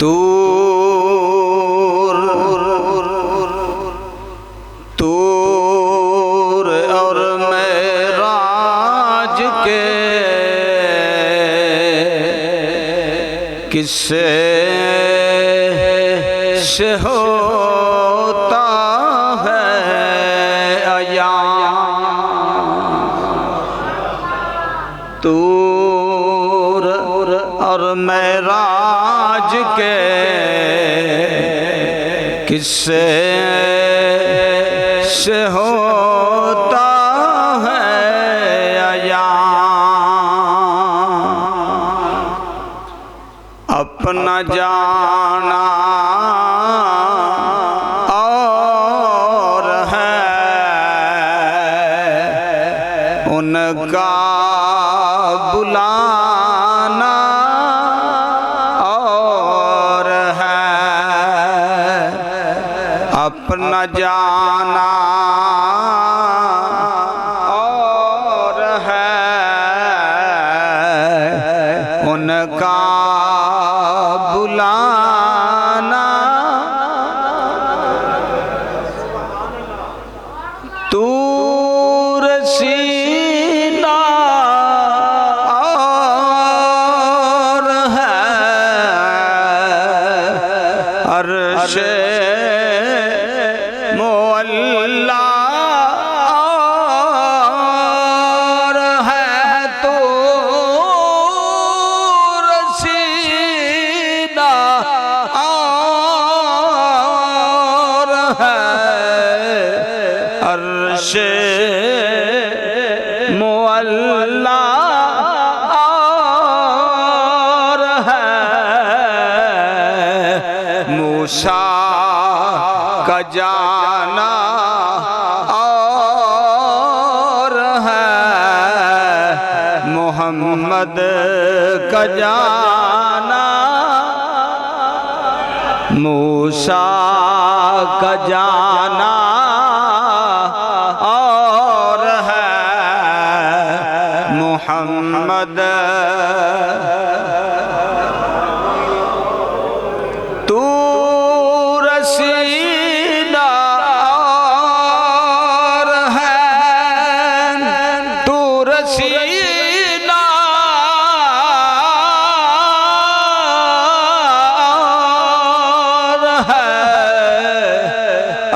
तूर तूर और मेराज के किस्से से होता है अयान। तूर और मेराज के किस्से से होता है अयान। अपना जाना और है उनका बुलाना और है। अपना जाना और है उनका बुलाना। तूर सीना और है अर्शे मोअल्ला और है। तूर सीना और है अर्शे मुअल्ला और है। मूसा का जाना और है मोहम्मद का जाना। मूसा का जाना और है मोहम्मद। तूर सीना और है तूर सीना और है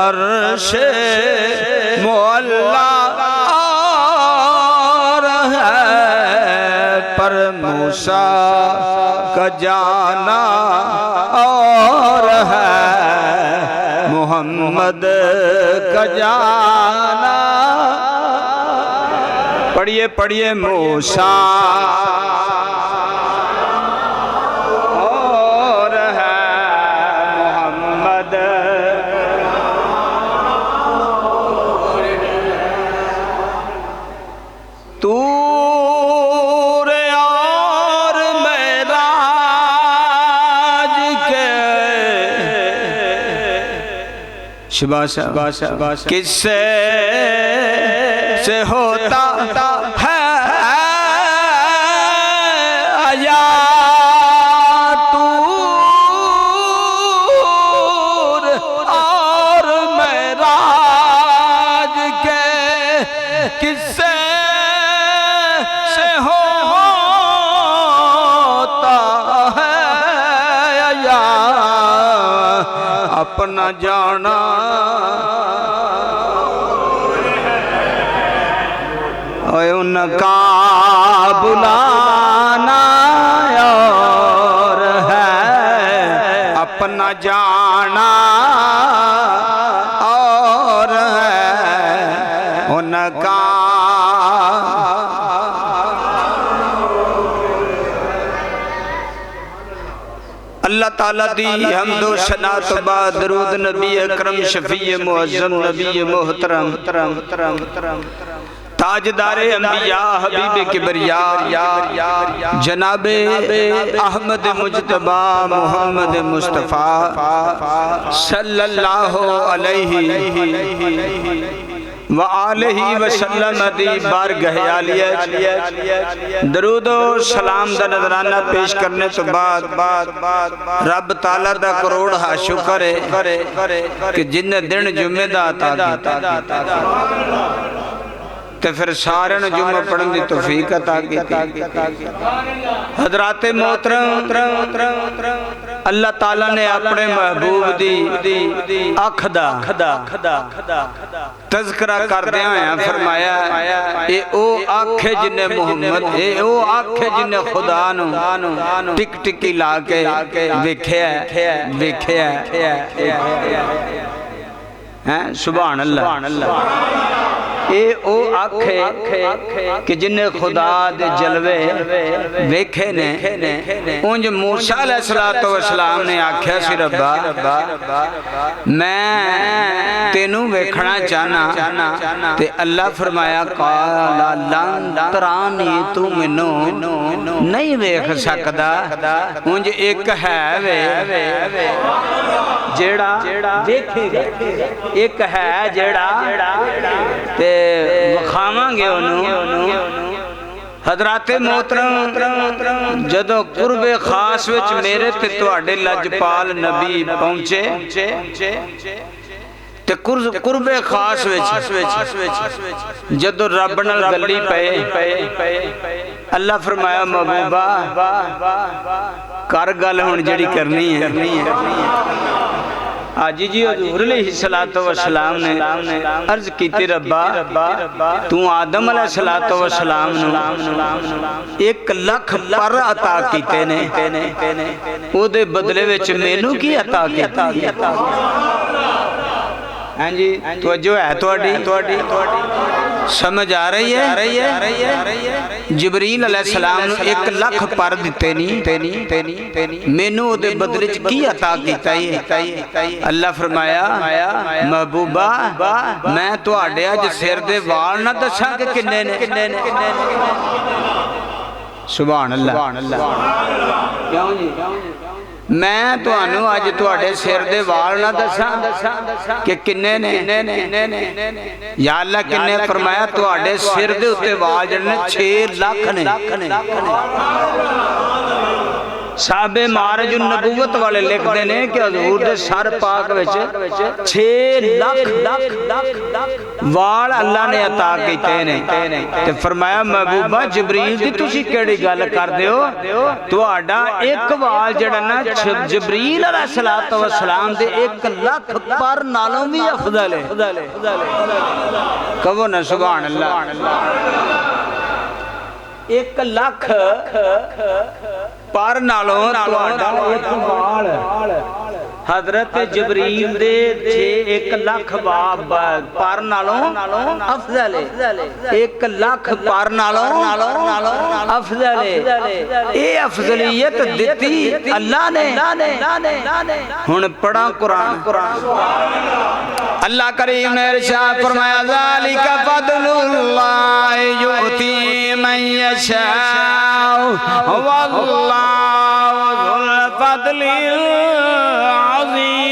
अर्शे मुअल्ला और है। पर मूसा का जाना और है मोहम्मद का जाना। पढ़िए पढ़िए मूसा और है मोहम्मद। तूर और मेराज के शाबाश किससे से होता है अयान। तूर और मेराज के किससे से होता है अयान। अपना जाना उनका बुलाना और है। अपना जाना और है उनका। अल्लाह ताला दी हमदो सना तो बाद दरूद नबी अकरम शफी मुअज्जम नबी मोहतरम ताजदारे अंबिया हबीब किबरिया जनाबे अहमद मुजतबा मोहम्मद मुस्तफ़ा सल्लल्लाहु अलैहि व आलिही वसल्लम दी बारगाह आलिया दरूद और सलाम दा नजराना पेश करने तो बाद रब ताला दा करोड़ हा शुक्र है कि जिन्ने दिन जुम्मे दा अता कीता ते फिर सारे जुम्मा पढ़न दी तौफीक अता की। हजरात मोहतरम अल्लाह ताला ने अपने महबूब दी अख दा तज़किरा करदे होया फरमाया ए ओ अख है जिन्ने मोहम्मद ए ओ अख है जिन्ने खुदा नु टिक टिकी ला के वेख्या हैं सुभान अल्लाह। ए ओ अख कि जिन्हें खुदा दे जलवे वेखे ने उंज मूसा अलैहिस्सलातु वस्सलाम ने आख्या सी रब्बा मैं तेनू वेखना चाहना ते अल्लाह फरमाया काला लन तरानी तू मैनू नहीं वेख सकदा उंज एक है वे जेड़ा देखेगा एक है जेड़ा ते वखावांगे ओनू। हजराते मोहतरम जदों कुर्बे खास विच मेरे ते तुहाडे लजपाल नबी पहुंचे ते कुर्बे खास विच जदों रब नाल गल्ली पे अल्लाह फरमाया महबूबा कर गल हुण जेड़ी करनी है। आजी जी हुजूर अलैहिस्सलातु वस्सलाम ने अर्ज कीती रब्बा तू आदम अलैहिस्सलातु वस्सलाम नू 1 लाख पर अता कीते ने ओदे बदले विच मैनू की अता कीता। हां जी तवज्जो है तुहाडी समझ आ रही है। जिबरील अलैहिस्सलाम नू 1 लाख पर दिते नहीं मैनू ओदे बदले च की अता कीता है। अल्लाह फरमाया महबूबा मैं तुहाडे अज सिर दे वाल ना दसां कि किन्ने ने। सुभान अल्लाह। क्यों जी मैं तुहानू अज तुहाडे सिर दे वाल ना दसां कि किन्ने ने। या अल्लाह किन्ने फरमाया तुहाडे सिर दे उत्ते वाल जिहड़े 6 लाख ने। साहबे मारज नबूवत वाले लिखते ने कि हजूर दे सर पाक विच 6 लाख वाल अल्लाह ने अता कीते ने ते फरमाया महबूबा जिबरील दी तुसी केड़ी गल करदे हो तुहाडा एक वाल जेड़ा ना जिबरील अलैहिस्सलातु वस्सलाम दे 1 लाख पर नालों भी अफजल है। कहो ना सुभान अल्लाह। 1 लाख पर नालों तुहाडा एक वाल हजरत जिबरील दे 1 लाख पर नालों अफजल है। 1 लाख पर नालों अफजल है। ये अफजलियत दिती अल्लाह ने। हुण पढ़ा कुरान अल्लाह करीम ने इरशाद फरमाया ज़ालिका फ़ज़लुल्लाह युती मन यशा वल्लाहु ज़ुल फ़ज़लिल अज़ीम।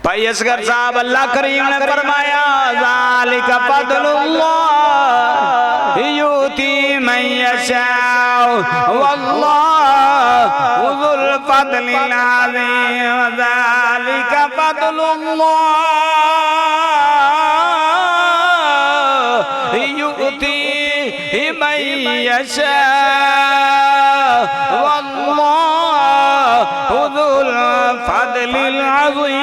भाई असगर साहब अल्लाह करीम ने फरमाया ज़ालिका फ़ज़लुल्लाह युती मन यशा वल्लाहु ज़ुल फ़ज़लिल अज़ीम। ज़ालिका फ़ज़लुल्लाह युती मन यशा वल्लाहु ज़ुल फ़ज़लिल अज़ीम।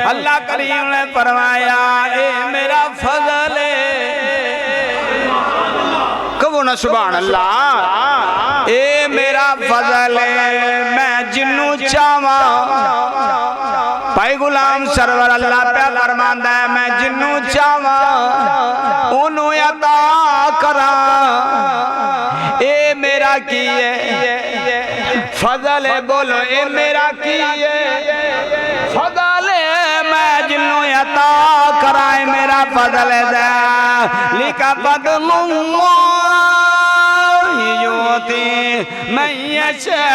अल्लाह करीम ने फरमाया ए मेरा फजल है। कहो ना सुभान अल्लाह। ए मेरा फजल है मैं जिन्नू चावा भाई गुलाम सरवर अल्लाह पे फरमांदा है मैं जिन्नू चावा ओनू अता करा। ए मेरा की है फजल है बोलो ए मेरा की है फजल है मैं जिन्नू अता करा मेरा फजल है। लिखा फज़लुल्लाह युती मन यशा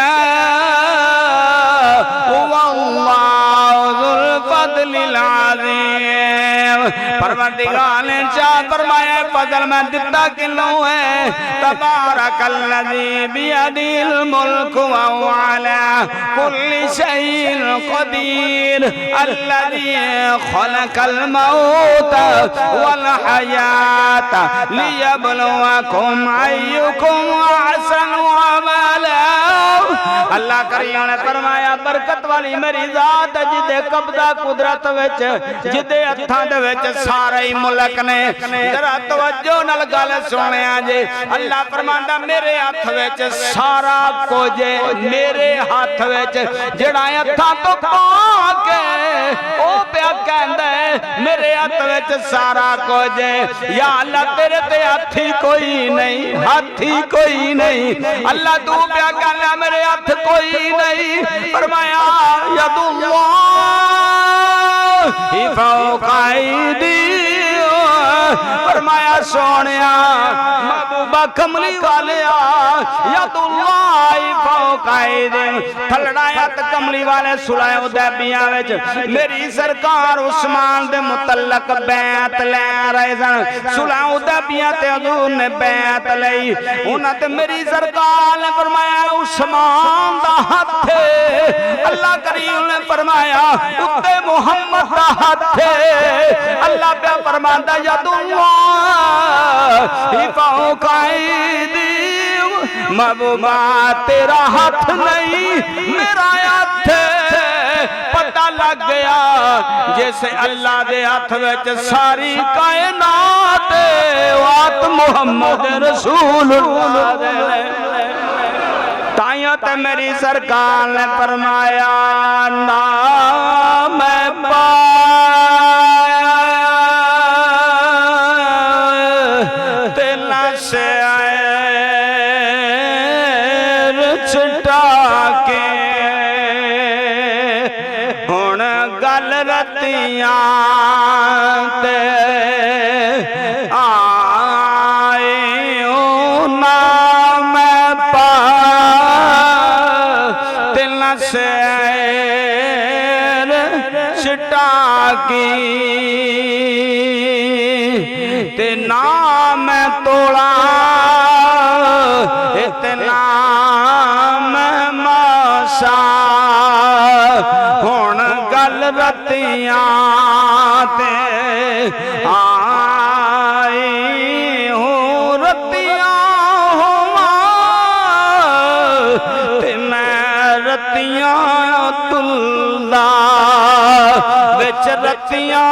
वल्लाहु ज़ुल फ़ज़लिल अज़ीम। परवरदिगार ने चाह फरमाया फजल मैं दिता किनू है। तबारकल्लज़ी बियदिल मुल्क व हुवा अला कुल्ली शैइन क़दीर अल्लज़ी खलक़ल मौत वल हयात लियब्लुवकुम अय्युकुम अहसनु अमला। अल्लाह करीम ने फरमाया बरकत वाली मेरी जात जिदे कब्जा कुदरत विच जिदे हत्थां दे विच सारे ही मुल्क ने। जरा तवज्जो नाल गल सुनिया जे। अल्लाह फरमांदा मेरे हथ विच सारा कुछ मेरे हाथ विच जेड़ा हत्थां तो पाके ओ पिया कहंदा मेरे हाथ विच सारा कुछ। या अल्लाह तेरे ते हाथी कोई नहीं हाथी कोई नहीं। अल्लाह तू पिया कहंदा मेरे हाथ कोई नहीं। फरमाया यदुल्लाहि फौका ऐदी। फरमाया सोनिया महबूबा कमली वालिया यदुल्लाहि फौका ऐदी। थलड़ा हथ कमली वाले सुलह हुदैबिया विच मेरी सरकार उस्मान दे मुतल्लक बैत ले रहे सन। सुलह हुदैबिया ते हजूर ने बैत लई। उन्हां ते मेरी सरकार ने फरमाया उस्मान दा हथ अल्लाह करीम ने फरमाया उत्ते मुहम्मद दा हथ। अल्लाह पे फरमांदा यदुल्लाहि फौका ऐदी। महबूबा तेरा हाथ नहीं मेरा हाथ। पता लग गया जैसे अल्लाह दे हाथ विच सारी कायनात वात मुहम्मद रसूलुल्लाह। ताइयों ते मेरी सरकार ने फरमाया ना मैं पाया तेला से छुटा के हुण गल रतियां ते ते ना मैं तोड़ा इतना मैं माशा। हुण गल रतियां ते आई हूँ रतियां होवा ते मैं रतियां तुल्ला विच रतियां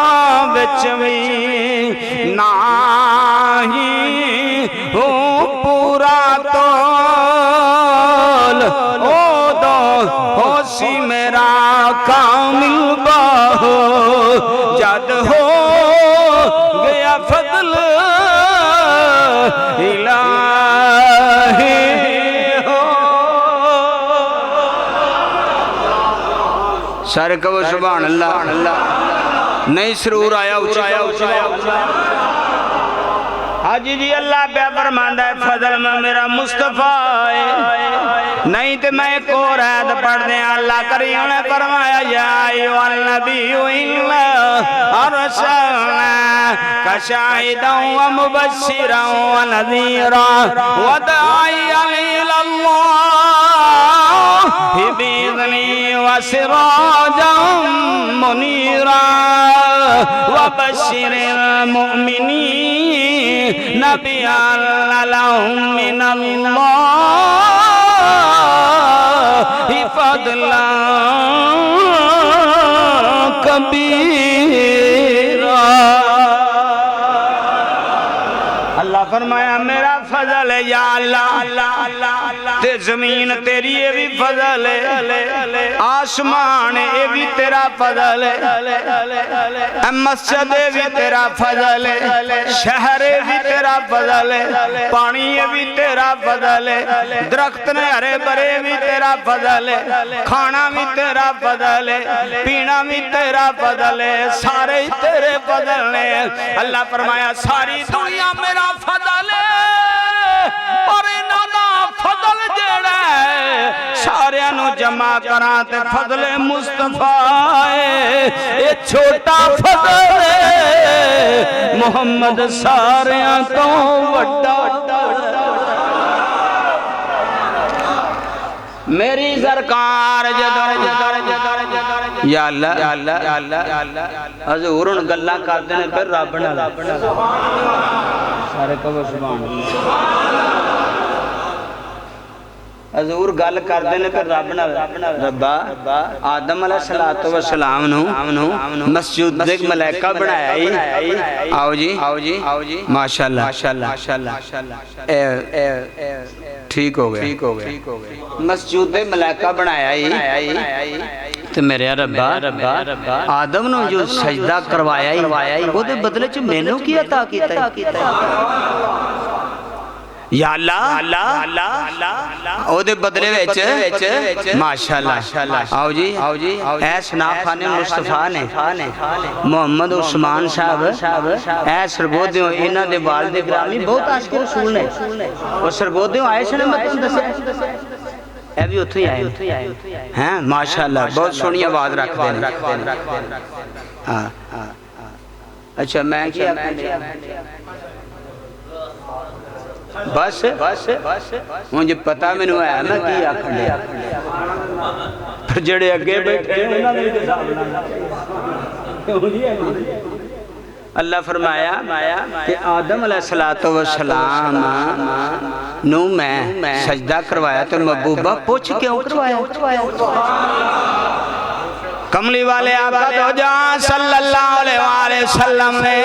विच भी नाही हो पूरा तोल ओ दो होसी मेरा कामिल बाहो जद हो गया फजल इलाही हो। सर कहो सुभान अल्लाह। नहीं सरूर आया उचाया हाजी जी अल्लाह पे फरमांदा है फजल में मेरा मुस्तफा है। नहीं तो मैं एक और आयत पढ़ दे। अल्लाह करीम ने फरमाया या अय्युहन नबिय्यु इन्ना अर्सलनाका शाहिदन व मुबश्शिरन व नज़ीरा व दाइयन इलल्लाहि बिइज़निही व सिराजन मुनीरा व बश्शिरिल मुमिनीन बिअन्न लहुम मिनल्लाहि फज़लन कबीरा। अल्लाह फरमाया मेरा फजल है या अल्लाह ते जमीन तेरी ये भी फजल है आसमान ये भी तेरा फजल है मस्जिद ये भी तेरा फजल है शहर ये भी तेरा फजल है पानी ये भी तेरा फजल है दरख्त ने हरे भरे भी तेरा फजल है खाना भी तेरा फजल है पीना भी तेरा फजल है सारे ही तेरे फजल ने। अल्लाह फरमाया सारी दुनिया मेरा फजल है और इन्हां दा फजल जेड़ा सारियां नू जमा करा ते फजले मुस्तफा ये छोटा फजल मुहम्मद सारियां तो वड्डा मेरी सरकार या अल्लाह हजूर हुण गल्लां करदे ने फिर रब नाल सारे कहो सुभान हजूर गल करदे ने फिर रब नाल रब्बा आदम अलैहिस्सलातु वस्सलाम नु मस्जिद दे मलाइका बनाया ही आओ जी माशाअल्लाह ठीक हो गया मस्जिद दे मलाइका बनाया ही ते मेरे रब्बा आदम नु जो सजदा करवाया ही ओदे बदले च मैनू की अता कीता या अल्लाह ओदे बदले विच माशाअल्लाह आओ जी ऐ शनाखाने मुस्तफा ने मोहम्मद उस्मान साहब ऐ सरगोदियों इन्हां दे वालिद ग्रामी बहुत आशिक रसूल ने और सरगोदियों आए सन मैं तुहानू दस्सिया ऐ भी उत्थे ही आए हैं माशाअल्लाह बहुत सोहनी आवाज रखदे ने हां अच्छा मैं क्या बस मुझे पता मैनू है ना की आखण पर जेड़े अगे बैठे अल्लाह फरमाया कि आदम अलैहिस्सलातु वस्सलाम नू मैं सजदा करवाया तो महबूबा पूछ क्यों करवाया कमली वाले आका दो जान सल्लल्लाहु अलैहि वसल्लम ने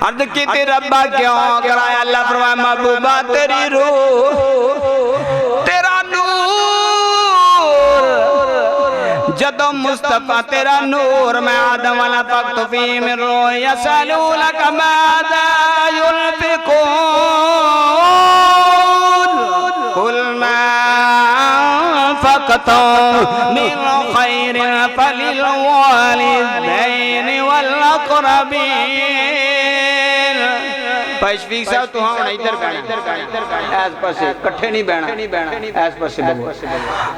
अर्ज की रब्बा क्यों कराया अल्लाह फरमाया महबूबा तेरी रूह तेरा नूर जदों मुस्तफा तेरा नूर मैं आदम वाला वक्त फी में रो यसलूनक मादा युनफिकून कुल मा फकतु मिन खैरिन फलिल वालिदैन वल अक़रबीन शफीक साहब तू हाँ इधर बहना ऐस पासे इकट्ठे नहीं बहना ऐस पासे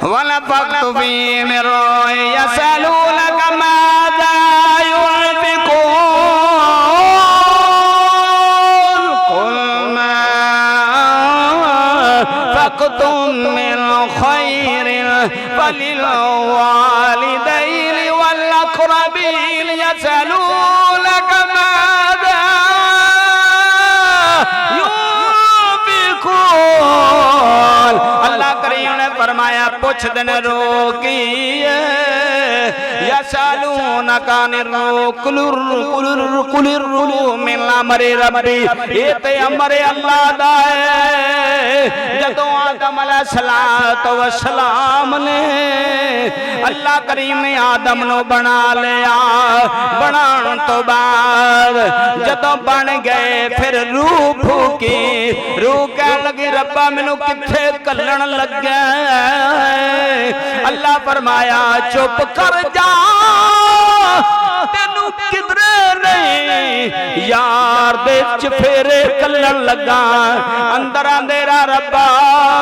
वाला फक्त फी में रोए यसलूनक माज़ा युनफिकून कुल मा फक़तुम मिन खैरिन फलिल वालिदैन वल अक़रबीन यसलूनक अल्लाह करीम ने फरमाया पूछ दिन रोकी यसलूनका कुलिर मिन अमरि रब्बी ये ते अमर अल्लाह दा है जदों आदम अलैहिस्सलातु वस्सलाम ने अल्लाह करीम ने आदम नु बना लिया बनाण तो बाद जदों बन गए फिर रूह फूकी रूह कह लगी रब्बा मैनू किथे कल्लण लगे अल्लाह फरमाया चुप कर जा तेनू किधरे नहीं यार दे चफेरे कल्लण लगा अंदर अंधेरा रब्बा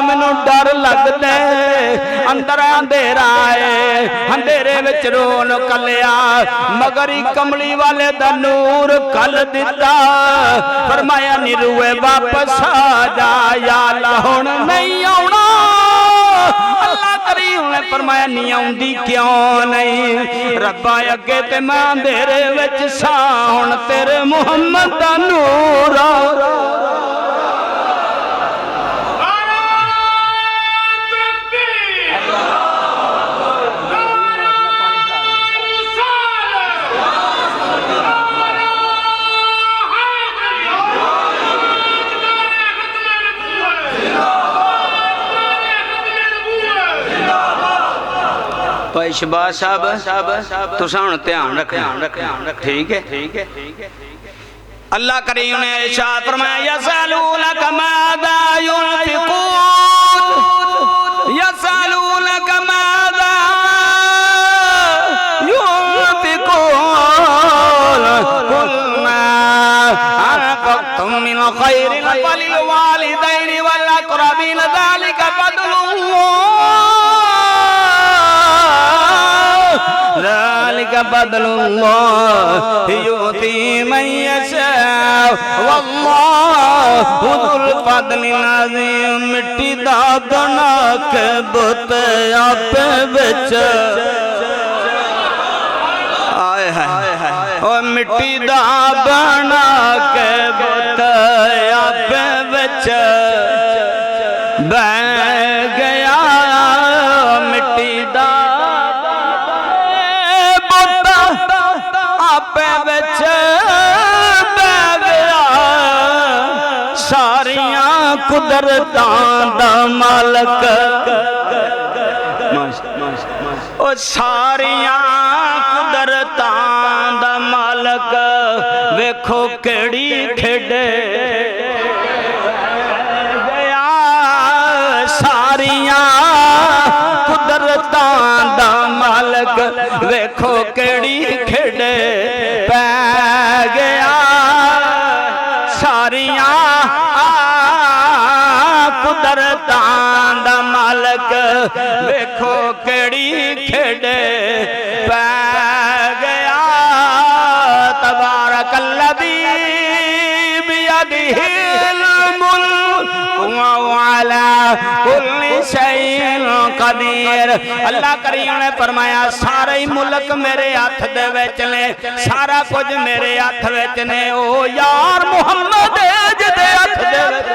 मैनू डर लगदा अंदर अंधेरा है अंधेरे विच रोन कलिया मगर कमली वाले दा नूर कल दिता फरमाया निरुए वापस आ जा या अल्लाह हुण नहीं आउणा अल्लाह करीम ने फरमाया नहीं आउंदी क्यों नहीं रब्बा अगे ते मैं अंधेरे विच सा हुण तेरे मुहम्मद दा नूर शहबाज साहब तुसां हुण ध्यान रखना ठीक है अल्लाह करीम ने इरशाद फरमाया यसलूनक माज़ा युनफिकून यसलूनक माज़ा युनफिकून कुल मा अनफक़्तुम मिन खैरिन फलिल वालिदैन वल अक़रबीन ज़ालिक ज़ालिका फ़ज़लुल्लाह युती मन यशा वल्लाहु ज़ुल फ़ज़लिल अज़ीम। मिट्टी दा बना के बुत आपे विच आए है ओ मिट्टी दा बना के बुत आपे विच बह गया। मिट्टी दा बुत आपे विच बह गया। सारियां कुदरतां दा मालक ओ सारियां कुदरतां दा मालक वेखो केड़ी खेडे गया। सारियां कुदरतां दा मालक वेखो केड़ी खेडे पै गया। सारियां कुदरतां दा मालक वेखो केड़ी खेडे पै गया। तबारकल्लज़ी बियदिहिल मुल्क व अला कुल्लि शैइन कदीर। अल्लाह करीम ने फरमाया सारे ही मुल्क मेरे हाथ दे विच ने, सारा कुछ मेरे हाथ विच ने। ओ यार मुहम्मद जिदे हाथ दे विच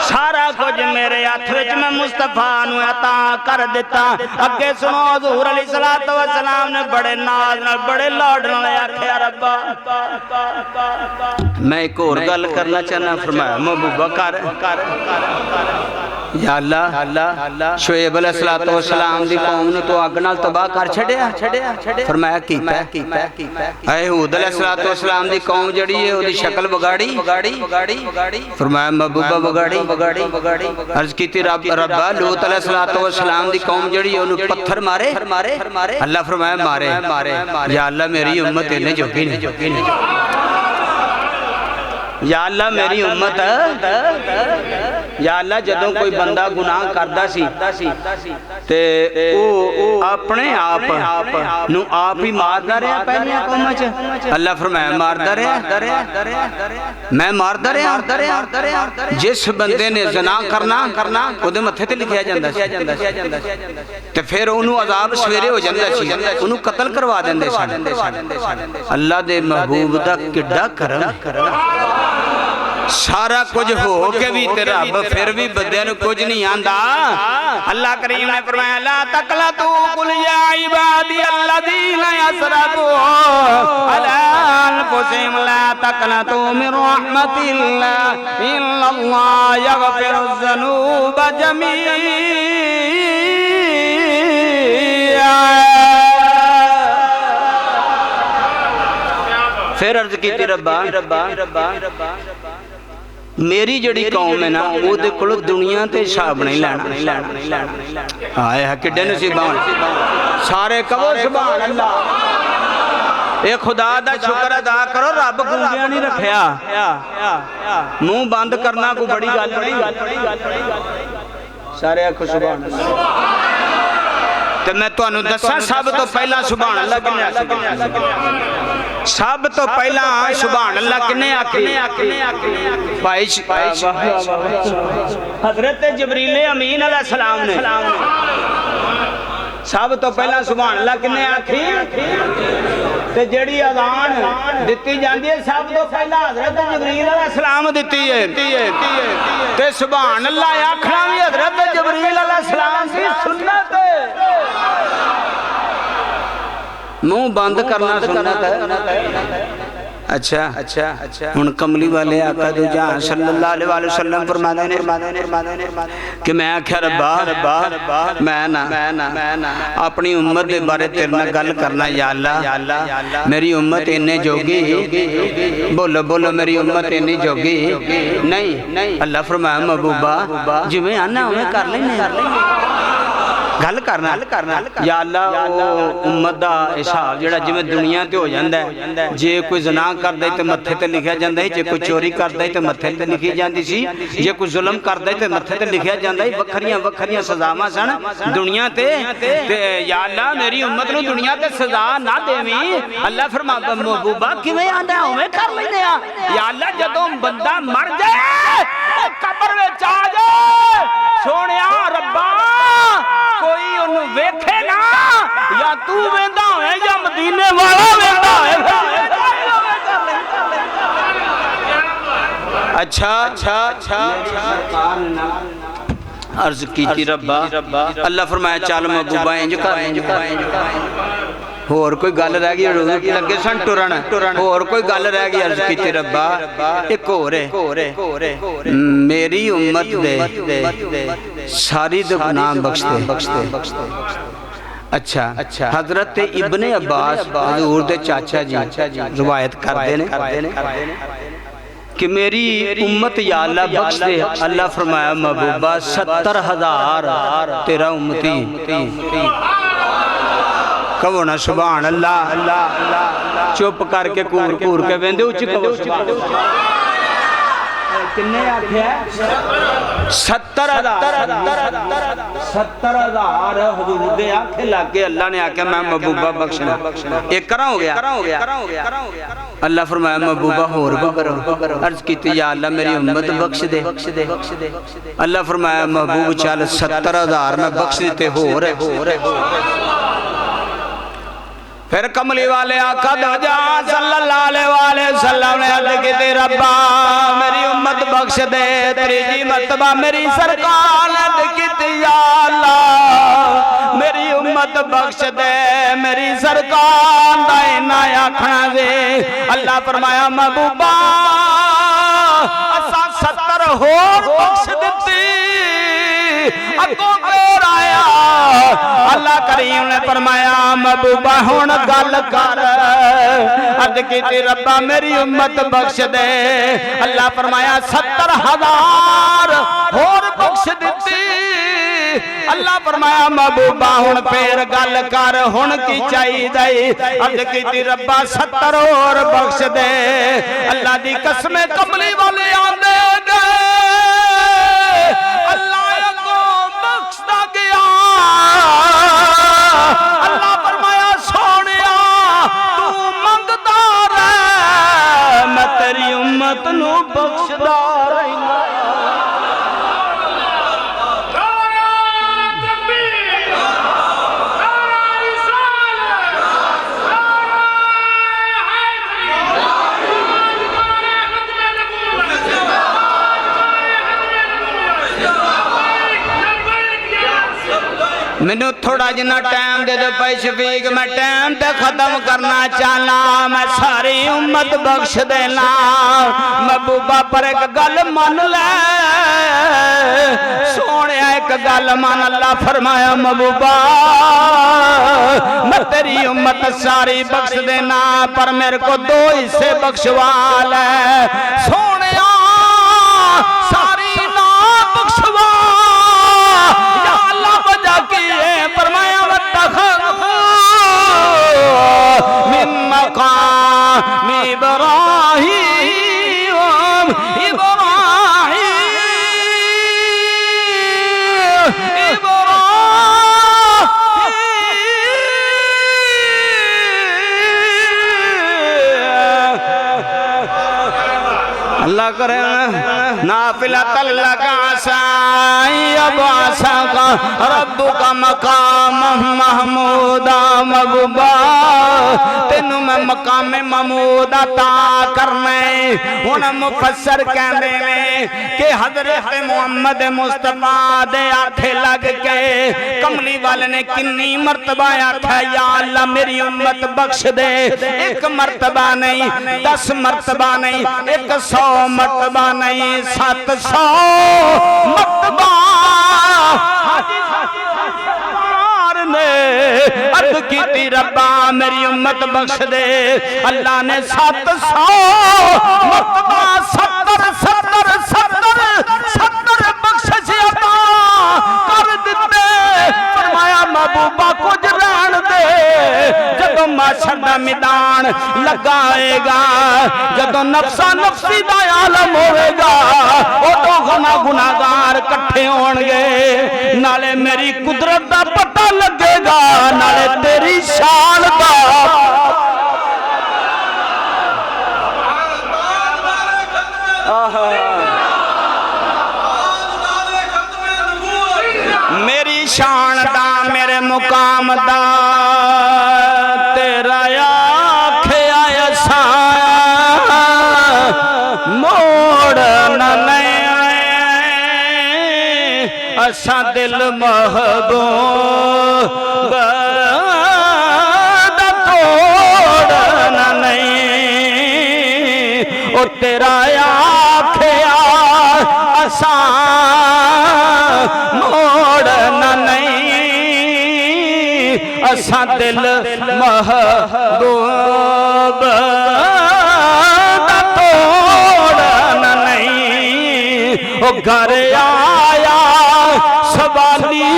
सारा कुछ मेरे हाथ विच मैं मुस्तफा नूं अता कर दिता। अगे सुनो हजूर अलैहिस्सलातु वस्सलाम ने बड़े नाज नाल बड़े लाड नाल आख्या रब्बा मैं एक और गल करना चाहना। फरमाया महबूबा कर या अल्लाह शुएब अलैहिस्सलातु वस्सलाम दी कौम नूं तो अग नाल तबाह कर छड़िया। फरमाया कीता। ऐ हूद अलैहिस्सलातु वस्सलाम दी कौम जड़ी है ओदी शक्ल बगाड़ी। फरमाया महबूबा बगाड़ी। अर्ज कीती रब्बा लूत अलैहिस्सलातु वस्सलाम दी कौम जड़ी ओनू पत्थर मारे। अल्लाह फरमाया मारे। या अल्लाह मेरी उम्मत इन्ने जोगी नहीं। या अल्लाह मेरी उम्मत या अल्लाह जदों कोई बंदा गुनाह करदा सी ते ओ अपने आप नू आप ही मारदा रहा पहलियां कौमां च। अल्लाह फरमाया मारदा रहा मैं मारदा रहा। जिस बंदे ने ज़ना करना ओदे मत्थे ते लिखिया जांदा सी ते फिर ओनू अजाब सवेरे हो जांदा सी, ओनू कत्ल करवा देंदे सन। अल्लाह दे महबूब दा किड्डा करम। सारा कुछ हो के भी तेरा फिर भी बंदे नूं कुछ नहीं आंदा। अल्लाह करीम ने फरमाया ला तकलतू कुल या इबादी अल्लज़ीना यसरफू अला अनफुसिहिम ला तकलतू मिन रहमतिल्लाह इन्नल्लाह यगफिरुज़ ज़ुनूबा जमीआ। फिर अर्ज की रब्बा मेरी जड़ी कौम है ना ओदे कोलों दुनिया ते हिसाब नहीं लेना। आए है किड्डे नसीबां सारे कहो सुभान अल्लाह। ए खुदा दा शुक्र अदा करो रब गूंगिया नहीं रखया। मुंह बंद करना कोई बड़ी गल नहीं। सारे आखो सुभान अल्लाह। ते मैं तुहानू दसा सब तो पहला सुभान अल्लाह किन्ने आखी। सब तो पहला सुभान अल्लाह किन्ने आखी भाई हजरत जबरील अमीन अलैहिस्सलाम ने। सब तो पहला सुभान अल्लाह किन्ने आखी ते जेड़ी अज़ान दिती जांदी है सब तो पहला हजरत जबरील अलैहिस्सलाम दिती है। ते सुभान अल्लाह आखना भी हजरत जबरील अलैहिस्सलाम दी सुन्नत है। मुंह बंद करना सुन्नत है। अच्छा हुण कमली वाले आका दो जहां सल्लल्लाहु अलैहि वसल्लम फरमाते ने कि मैं आख्या रब्बा मैं ना अपनी उम्मत के बारे तेरे नाल गल करना। या अल्लाह मेरी उम्मत इन्ने जोगी बोलो बोलो मेरी उम्मत इन्नी जोगी नहीं। अल्लाह फरमाया महबूबा जिवें आना उवें कर लेने। गल करना या अल्लाह उम्मत दा हिसाब जिहड़ा जिवें दुनिया ते हो जांदा है जे कोई ज़ना करदा ते मत्थे ते लिखिया जांदा है जे कोई चोरी करदा ते मत्थे ते लिखी जांदी सी जे कोई जुल्म करदा ते मत्थे ते लिखिया जांदा है वखरियां वखरियां सज़ावां सन दुनिया ते या अल्लाह मेरी उम्मत नूं दुनिया ते सज़ा ना देवीं अल्लाह फरमांदा महबूबा किवें आंदा उवें कर लैंदे आ या अल्लाह जदों बंदा मर जाए ओ कब्र विच आ जाए सोहणिया रब्बा कोई उन्हें वेखे ना या तू वेंदा होए या मदीने वाला वेंदा होए अच्छा अर्ज की रब्बा अल्लाह फरमाया चल महबूबा इंज कर होर कोई गल रह गई लगे सन टुरन होर कोई गल रह गई अर्ज की रब्बा एक होर है मेरी उम्मत दे सारी दे गुनाह बख्श दे अच्छा हजरत इब्ने अब्बास हजूर दे चाचा जी रिवायत करते ने कि मेरी उम्मत या अल्लाह बख्श दे अल्लाह फरमाया महबूबा 70,000 तेरा उम्मती कहो ना सुभान अल्लाह चुप करके कूर के वेंदे उच्च कहो किन्ने आख्या 70,000 हुजूर दे आखे लागे अल्लाह ने आख्या मैं महबूबा बख्शना एक करा हो गया अल्लाह फरमाया महबूबा होर भी करो अर्ज की या अल्लाह मेरी उम्मत बख्श दे अल्लाह फरमाया महबूब चल 70,000 मैं बख्श देते होर फिर कमली वाले आका दो सल्लल्लाहु अलैहि वसल्लम ने अर्ज की रब्बा मेरी उम्मत बख्श दे त्रीजी मर्तबा मेरी सरकार ने अर्ज की या अल्लाह मेरी उम्मत बख्श दे मेरी सरकार दा इना आखना दे अल्लाह फरमाया महबूबा असा 70 होर बख्श दित्ती अगों फिर आया अल्लाह करीम ने फरमाया महबूबा हुण गल कर अर्ज की रब्बा मेरी उम्मत बख्श दे अल्लाह फरमाया 70,000 होर बख्श दित्ती अल्लाह फरमाया महबूबा हुण फिर गल कर हुण की चाहिए अर्ज की रब्बा 70 होर बख्श दे अल्लाह दी कसम कमली वाले आंदे गए अल्लाह फरमाया सोनिया तू मंगदा रह मैं तेरी उम्मत नू बख्शदा रहूंगा मैनू थोड़ा जिना टाइम दे दो भाई शफीक मैं टाइम तो खत्म करना चाहना मैं सारी उम्मत बख्श देना महबूबा पर एक गल मन ले सोने एक गल मन अल्लाह फरमाया महबूबा मैं तेरी उम्मत सारी बख्श देना पर मेरे को 2 हिस्से बख्शवा ले सोने सारी ना बख्शवा फरमाया मिन मकाम इब्राहीम अल्लाह करे नाफिला तल्ला का रब्बुका मकाम महमूदा महबूबा तेनू मैं मकाम महमूदा ता करना हुण मुफस्सर कहंदे ने कि हजरत मुहम्मद मुस्तफा दे आखे लग के कमली वाले ने किन्नी मर्तबा आख्या या अल्लाह मेरी उम्मत बख्श दे एक मर्तबा नहीं 10 मर्तबा नहीं 100 मर्तबा नहीं 700 मर्तबा ने अर्ज की रब्बा मेरी उम्मत बख्श दे अल्लाह ने 700 मर्तबा 70 बख्श अता कर दिते फरमाया जदों माशर दा मैदान लगा होएगा, जदों नफसा नफसी दा आलम होएगा, उदों गुनाह गुनाहगार इकट्ठे होणगे, नाले मेरी कुदरत दा पता लगेगा, नाले तेरी शान दा। मेरी शान दा मेरे मुकाम दा तेरा आख्या असा मोड़ न असा दिल महबूब दा तोड़ना नहीं, ओ तेरा आख्या असा मोड़ना नहीं, असा दिल महबूब दा तोड़ना नहीं। ओ घर आया सवाली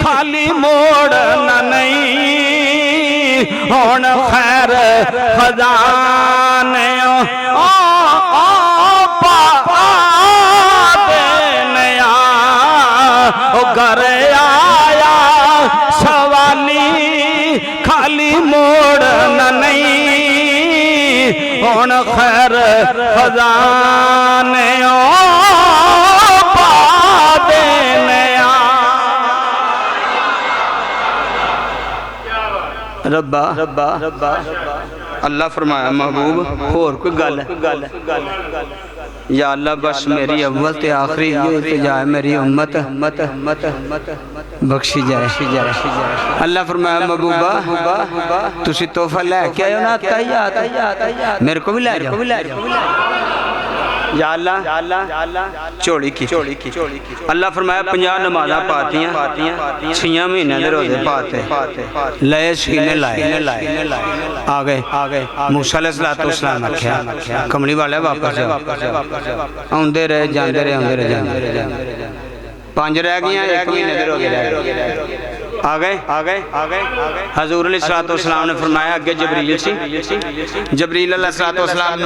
खाली मोड़ना नहीं, हुण खैर खजाने घर आया सवाली खाली मोड़ना नहीं, हुण खैर खजाने पा देने। रब्बा रब्बा रब्बा अल्लाह फरमाया महबूब होर कोई गल या अल्लाह बस मेरी अव्वल ते आखिरी इल्तिजा है, मेरी उम्मत बख्शी जाए। अल्लाह फरमाया महबूबा तुसी तोहफा लैके आयो ना तैयार, मेरे को भी ले जाओ। या अल्लाह चोली की अल्लाह फरमाया 50 नमाज़ां पातियां 6 महीने दे रोजे पाते लए सीने लाए आ गए मूसा अलैहिस्सलाम आख्या कमली वाले वापस जाओ, आंदे रहे जांदे रहे 5 रह गई, 1 महीने दे रोजे रह गए, आ गए हजूर अलैहिस्सलाम ने फरमाया अगे जबरील सी, जबरील अलैहिस्सलाम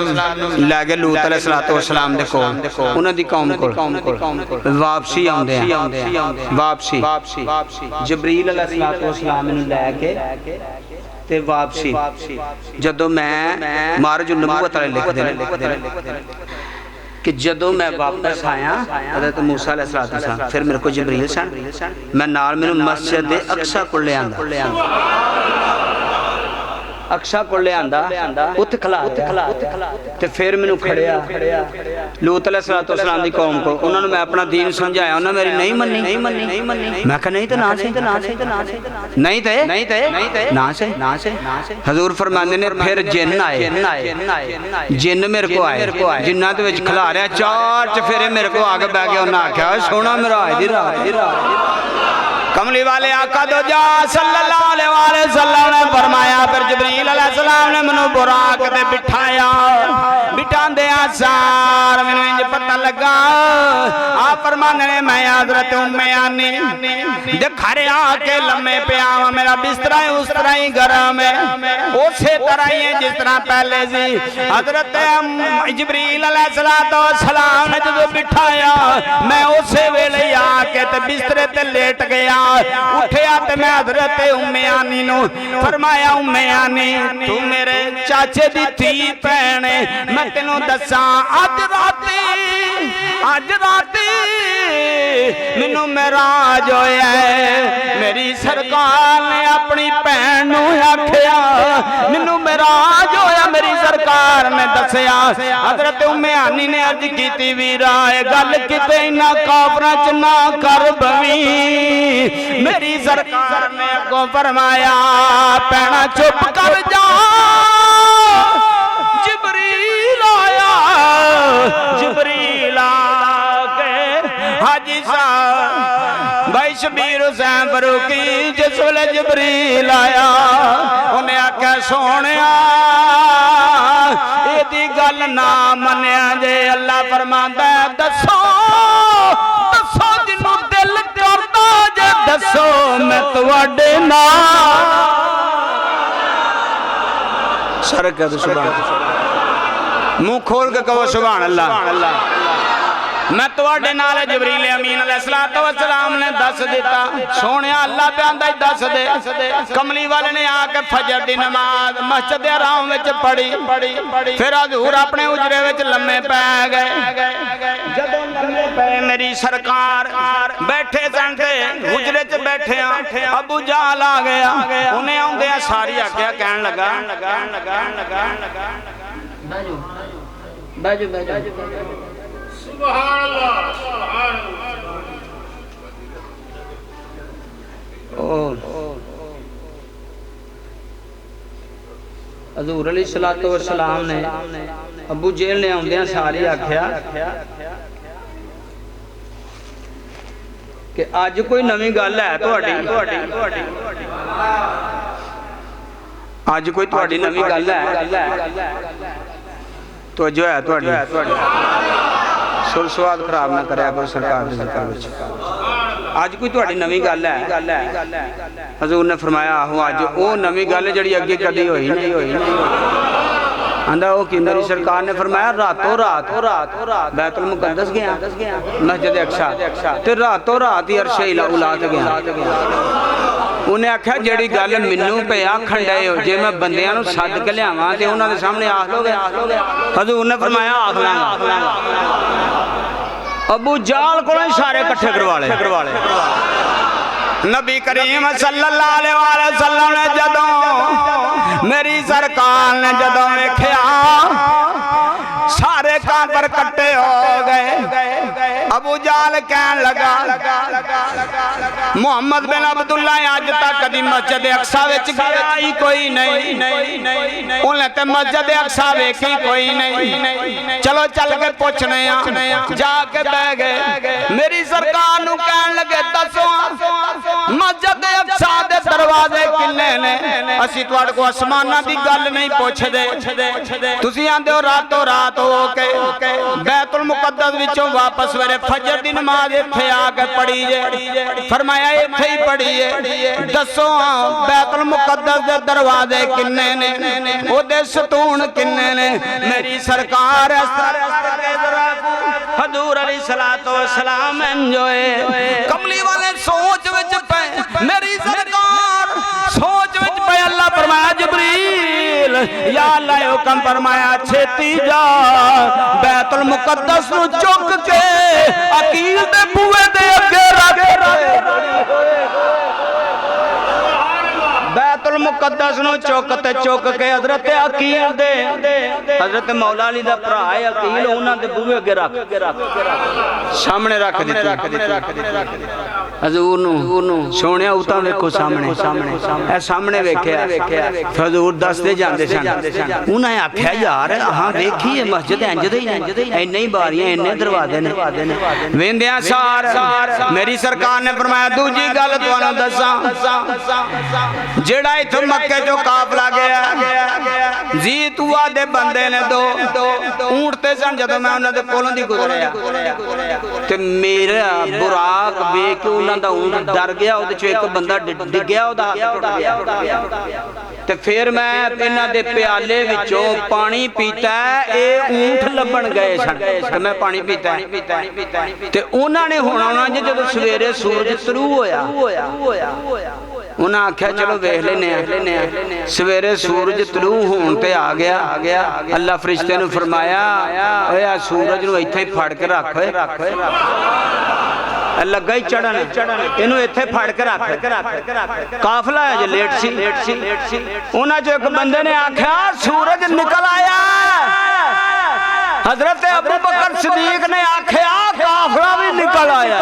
लै गए लूत अलैहिस्सलाम दे कोल, उन्हां दी कौम कोल वापसी आउंदे वापसी जबरील अलैहिस्सलाम नूं लै के ते वापसी जदों मैं मारज नबूवत वाले लिखदे ने कि जदों मैं वापस आया हज़रत मूसा अलैहिस्सलाम फिर मेरे को जबरील सन, मैं नाल मेनू मस्जिद अक्सा को ले आंदा, अक्सा को ले आंदा उत्थे खला ते फिर मैनू खड़िया लूत अलैहिस्सलाम दी कौम को, उन्हां नूं मैं अपना दीन समझाया, उन्हां मेरी नहीं मन्नी, मैं कहा नहीं तो ना सही ना से हजूर फरमांदे ने फिर जिन्न आए जिन्न मेरे को आए, जिन्हां दे विच खला रहा 4 चफेरे मेरे को आके बैठ गया, उन्हां आख्या सोना मेरा कमली वाले आका दो जा सल्लल्लाहु अलैहि वसल्लम ने फरमाया फिर जबरील अलैहिस्सलाम ने मैनू बुराक ते बिठाया, बिठांदे सार मैनू इंज पता लगा आ फरमाने ने मैं हज़रत उम्मे आनी दे घरे आके लम्मे पिया, मेरा बिस्तरा है उस तरह ही गरम है, उसे तरह ही है जिस तरह पहले सी। हज़रत जबरील अलैहिस्सलाम ने जदों बिठाया मैं उसे वेले आके ते बिस्तरे ते लेट गया, उठया ते मैं हज़रत उम्मे आनी नू फरमाया उम्मे आनी तू मेरे चाचे दी धी भैन मैं तेनू दसा अज राती मैनू मेराज होया है, मेरी सरकार ने अपनी भैन नू आख्या मैनू मेराज होया, मेरी सरकार ने दसिया। हज़रत उम्मे आनी ने अर्ज कीती वीरा गल किते इन्हां काफरां च ना कर बवी, मेरी सरकार ने अगों फरमाया भैणा चुप कर जा, जिबरील आया, जिबरील आके हाजी साहब भाई शबीर हुसैन फरूकी जिस वेले जिबरील आया उन्हें आख्या सोनिया एदी गल ना मन्निया जे, अल्लाह फरमांदा दसो जिन्नू दिल करदा जे दसो मैं तुहाडे नाल सर कह दो सुभान, मुंह खोल के कहो सुभान अल्लाह। मैं तुहाडे नाल जबरील अमीन अलैहिस्सलाम ने दस दिता, सोने अल्लाह पे आंदा दस दे। कमली वाले ने आके फजर दी नमाज मस्जिद हराम विच पढ़ी, फिर हजूर अपने उजरे विच लम्मे पै गए। जदों लम्मे पे मेरी सरकार बैठे सन ते उजरे च बैठे अबू जहल आ गया। उन्हें आउंदे सारी आख्या कहन लगा बैजो बैजो हजूर अलैहिस्सलातु वस्सलाम ने अबू जेल ने आउंदियां सारी आख्या कि अज कोई नवी गल है तुहाडी, अज कोई तुहाडी नवी गल है तो जो है तुहाडी सुर स्वाद खराब ना करया करो सरकार दे जिक्र विच। अज कोई तुहाडी नवी गल है? हजूर ने फरमाया आहो अज ओ नवी गल जिहड़ी अगे कदी होई नहीं। आंदा ओ कि मेरी सरकार ने फरमाया रातों रात बैतुल मुकद्दस गया मस्जिद अक्सा ते रातों रात ही अर्शे उला ते गया। उन्हें आख्या जिहड़ी गल मैनू पे आखण डए हो जे मैं बंदियां नूं सद के लियावां ते उन्हां दे सामने आख लोगे? हजूर ने फरमाया आख लांगा। अबू जाल को सारे इकट्ठे करवा ले। नबी करीम सल्लल्लाहु अलैहि वसल्लम ने जदों मेरी सरकार ने जदों वेख्या सारे काफिर कट्टे हो गए। अबू जाल कहन लगा मोहम्मद बिन अब्दुल्ला अज तक कदी मस्जिद अक्सा विच गया ही कोई नहीं, उन्हें ते मस्जिद अक्सा वेखी कोई नहीं। चलो चल के पूछने जाके बह गए। मेरी सरकार नूं कहन लगे दसो मस्जिद अक्सा दे दरवाजे किन्ने ने? असीं तुहाडे को आसमानां दी गल नहीं पुछदे, तुसीं आंदे हो रातों रात हो के बैतुल मुकद्दस विचों वापस वेरे फजर दी नमाज इत्थे आके पढ़ी जे। फरमाया इत्थे ही पढ़ी है। दसो बैतुल मुकद्दस दे दरवाजे किन्ने ने, ओदे सतून किन्ने ने? मेरी सरकार हजूर अलैहिस्सलातु वस्सलाम एंजॉय कमली वाले सोच विच पे, मेरी सरकार सोच विच पे। अल्लाह फरमाया जिब्रील या अल्लाह हुक्म फरमाया छेती जा बैतुल मुकद्दस नूं चुक के अकील दे बूहे दे अगे रख। बैतुल मुकद्दस नूं चुक के हजरत अकील दे हजरत मौला अली दा भरा है अकील उन्हां दे बूहे अगे रख सामने रख दित्ती। हजूर नूं सोहणिया उतां वेखो सामने सामने वेख्या। हजूर दसदे जांदे सन। उन्हें आख्या यार हां वेखी मस्जिद इंज दे इन्ने ही बारियां इन्ने दरवाजे ने। वेंदियां सार मेरी सरकार ने फरमाया दूजी गल तुहानूं दसां जेड़ा इत्थों मक्के चों काफला गया जी तुआ दे बंदे ने दो ऊंट ते सन। जदों मैं उन्हां दे कोलों दी गुजरिया ते मेरा बुराक वेख के उन्हां दा ऊंट डर गया, ओदे चों एक बंदा डिग्गिया, ओदा हाथ टुट गया। ते फिर मैं इन्हां दे प्याले विचों पानी पीता, ए ऊंट लभण गए सन ते मैं पानी पीता ते उन्हां ने होना जदों सवेरे सूरज तरू होया उन्हें आख्या चलो वेख लेने। सवेरे सूरज तलू होने ते आ गया। अल्लाह फरिश्ते नूं फरमाया ओए सूरज नूं इत्थे फड़ के रख, लगा ही चढ़न इनू इत्थे फड़ के रख। काफला है जो लेट सी। उन्हां चों एक बंदे ने आख्या सूरज निकल आया। हजरत अबू बकर सिद्दीक ने आख्या काफला भी निकल आया।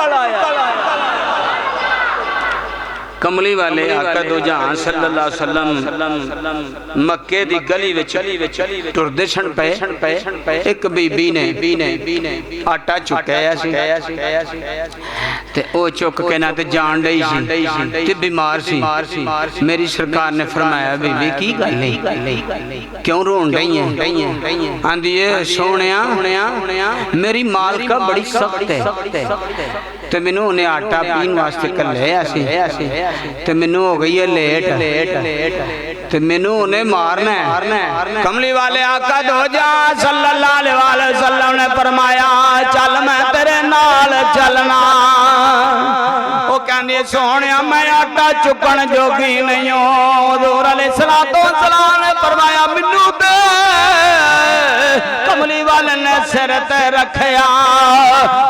कमली वाले आका दो जहां सल्लल्लाहु अलैहि वसल्लम मक्के दी गली विच टुरदे सन पे एक बीबी ने आटा चुकाया सी ते ओ चुक के ना ते जान डई सी ते बीमार सी। मेरी सरकार ने फरमाया बीबी की गल है क्यों रोन डई है? आंदी है सोहणिया मेरी मालका बड़ी सख्त है ते मैनू उन्हें आटा पीन वास्ते घल्लिया सी ते मैनू हो गई है लेट। ते मैनू उन्हें मारना है। कमली वाले आका दो जा सल्लल्लाहु अलैहि वसल्लम ने फरमाया चल मैं तेरे नाल चलना। वो कहंदी सोहणिया मैं आटा चुकन जोगी नहीं हूं। हुजूर अलैहिस्सलातु वस्सलाम ने फरमाया मैनू दे। कमली वाले ने सिर ते रखया।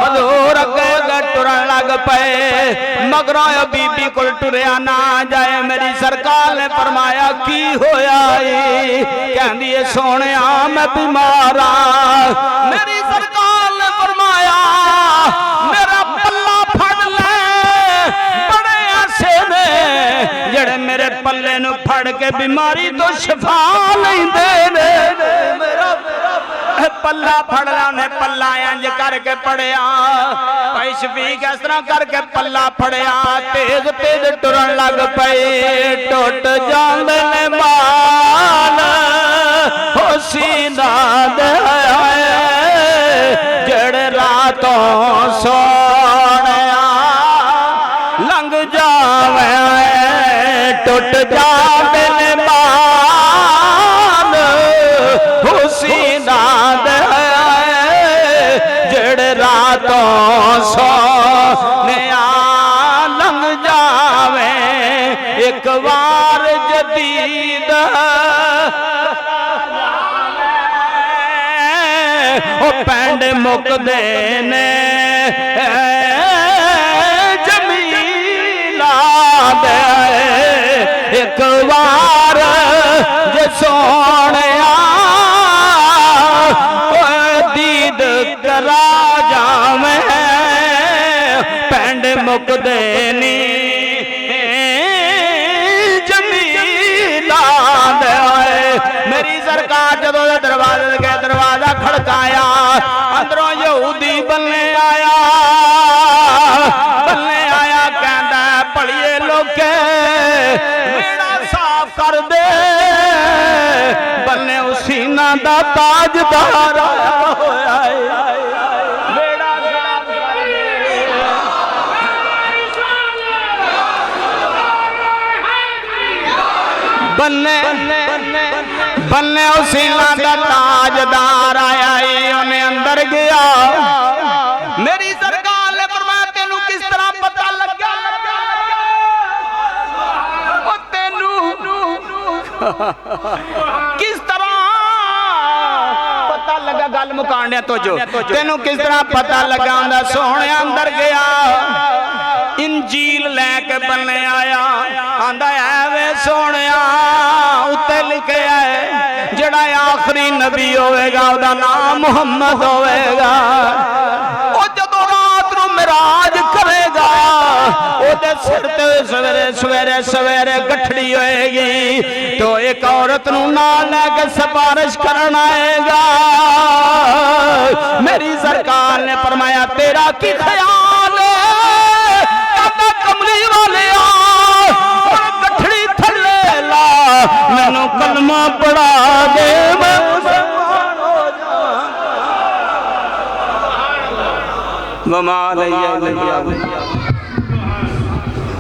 हुजूर अगे टुरन लग पे मगरों बीबी कोल टुरया ना जाए। मेरी सरकार ने फरमाया की होया कहंदी है सोहणिया मैं बीमार हां। मेरी सरकार ने फरमाया मेरा पल्ला फड़ ले। बड़े ऐसे ने जेड़े मेरे पल्ले नू फड़ के बीमारी तो शिफा लैंदे ने। पल्ला फड़ ला उन्हें पल्ला इंज करके पड़िया। भाई शफीक इस तरह करके पल्ला फड़िया तेज तेज टुरन लग पे। टुट जांदे ने बाल हो सीना दे जड़े रातों सोनिया लंघ जावे। टुट जांदे ने बाल हो सीना दे जड़े रातों सोनिया लंघ जावे। एक बार जदीद ओ पैंड मुकदे ने जमीला दे। एक बार जे सोनिया दीद करा जावे। पैंड मुकदे नी जमीला दे। मेरी सरकार जदों दरवाजे के दरवाजा खड़काया अंदरों यहूदी बल्ले आया। बल्ले आया कहंदा भलिए लोके मेरा साफ कर दे। बल्ले हुसैना दा ताजदार आया होया है। मेरा साफ कर दे। बल्ले बल्ले हुसैना दा ताजदार आया है। उन्हें अंदर गया। मेरी सरकार ने फरमाया तेनू किस तरह पता लगा। ओ तेनू किस तरह पता लगा। गल मुकांडिया तो जो तेनू किस तरह पता लगा। आंदा सोहणे अंदर गया इंजील लैके बल्ले आया। आंदा है वे सोहणिया उत्ते लिखे है जड़ा आखिरी नबी होवेगा ओदा नाम मुहम्मद होवेगा। ओ जदों रात नूं मिराज करेगा ओदे सिर ते सवेरे सवेरे सवेरे गठड़ी होएगी तो एक औरत नूं नाल लैके सिफारिश करन आएगा। मेरी सरकार ने फरमाया तेरा की ख्याल है। कमली वाले गठड़ी थले ला मैनू कलमा पढ़ा दे। मैं